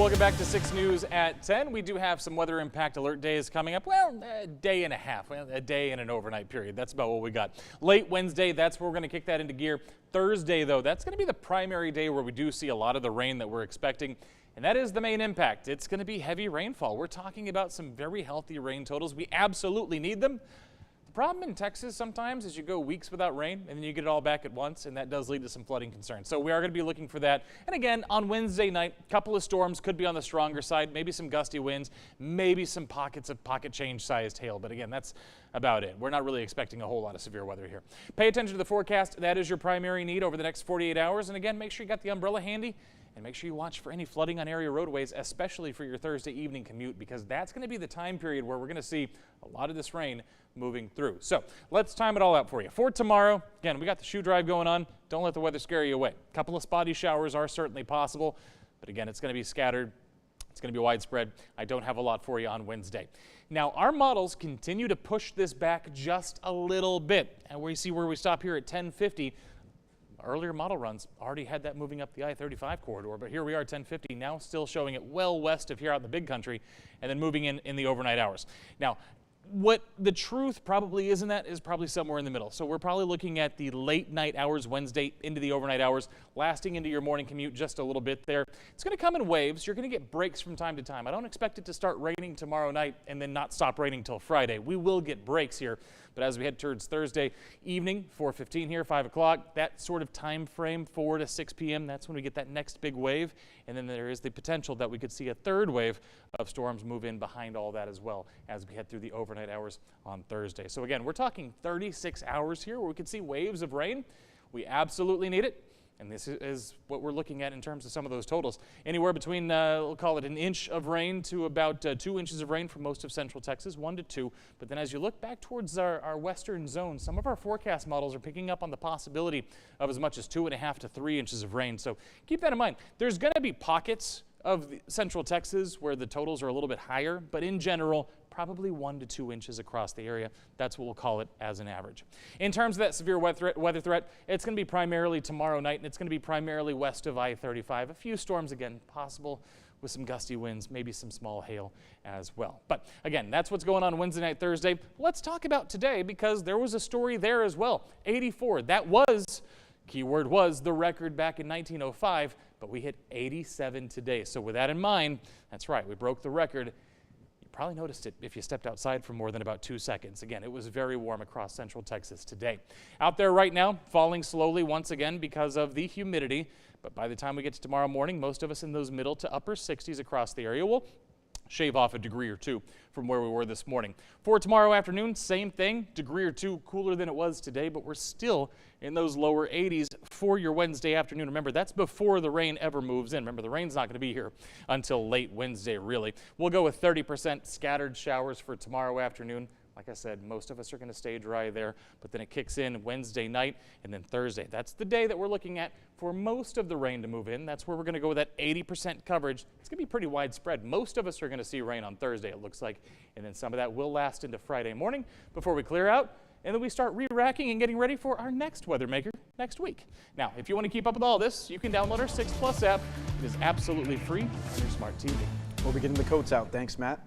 Welcome back to 6 News at 10. We do have some weather impact alert days coming up. Well, a day and a half, a day and an overnight period. That's about what we got. Late Wednesday, that's where we're going to kick that into gear. Thursday, though, that's going to be the primary day where we do see a lot of the rain that we're expecting. And that is the main impact. It's going to be heavy rainfall. We're talking about some very healthy rain totals. We absolutely need them. The problem in Texas sometimes is you go weeks without rain and then you get it all back at once, and that does lead to some flooding concerns. So we are going to be looking for that. And again, on Wednesday night, a couple of storms could be on the stronger side, maybe some gusty winds, maybe some pockets of pocket change sized hail. But again, that's about it. We're not really expecting a whole lot of severe weather here. Pay attention to the forecast. That is your primary need over the next 48 hours. And again, make sure you got the umbrella handy. And make sure you watch for any flooding on area roadways, especially for your Thursday evening commute, because that's going to be the time period where we're going to see a lot of this rain moving through. So let's time it all out for you. For tomorrow, again, we got the shoe drive going on. Don't let the weather scare you away. A couple of spotty showers are certainly possible, but again, it's going to be scattered. It's going to be widespread. I don't have a lot for you on Wednesday. Now, our models continue to push this back just a little bit. And we see where we stop here at 1050. Earlier model runs already had that moving up the I-35 corridor, but here we are 1050 now, still showing it well west of here out in the big country, and then moving in the overnight hours. Now, what the truth probably is in that is probably somewhere in the middle. So we're probably looking at the late night hours Wednesday into the overnight hours, lasting into your morning commute just a little bit there. It's going to come in waves. You're going to get breaks from time to time. I don't expect it to start raining tomorrow night and then not stop raining till Friday. We will get breaks here. But as we head towards Thursday evening, 4:15 here, 5 o'clock, that sort of time frame, 4 to 6 p.m., that's when we get that next big wave. And then there is the potential that we could see a third wave of storms move in behind all that as well as we head through the overnight hours on Thursday. So again, we're talking 36 hours here where we could see waves of rain. We absolutely need it. And this is what we're looking at in terms of some of those totals. Anywhere between, we'll call it an inch of rain to about 2 inches of rain for most of central Texas, 1 to 2. But then as you look back towards our western zone, some of our forecast models are picking up on the possibility of as much as 2.5 to 3 inches of rain. So keep that in mind. There's going to be pockets of central Texas where the totals are a little bit higher, but in general, probably 1 to 2 inches across the area. That's what we'll call it as an average. In terms of that severe weather threat, it's going to be primarily tomorrow night, and it's going to be primarily west of I-35. A few storms, again, possible with some gusty winds, maybe some small hail as well. But again, that's what's going on Wednesday night, Thursday. Let's talk about today, because there was a story there as well. 84, that was, keyword was, the record back in 1905, but we hit 87 today. So with that in mind, that's right, we broke the record. Probably noticed it if you stepped outside for more than about 2 seconds. Again, it was very warm across central Texas today. Out there right now, falling slowly once again because of the humidity. But by the time we get to tomorrow morning, most of us in those middle to upper 60s across the area will shave off a degree or two from where we were this morning. For tomorrow afternoon, same thing, degree or two cooler than it was today, but we're still in those lower 80s for your Wednesday afternoon. Remember, that's before the rain ever moves in. Remember, the rain's not going to be here until late Wednesday, really. We'll go with 30% scattered showers for tomorrow afternoon. Like I said, most of us are going to stay dry there, but then it kicks in Wednesday night and then Thursday. That's the day that we're looking at for most of the rain to move in. That's where we're going to go with that 80% coverage. It's going to be pretty widespread. Most of us are going to see rain on Thursday, it looks like, and then some of that will last into Friday morning before we clear out, and then we start re-racking and getting ready for our next weather maker next week. Now, if you want to keep up with all this, you can download our 6 Plus app. It is absolutely free on your smart TV. We'll be getting the coats out. Thanks, Matt.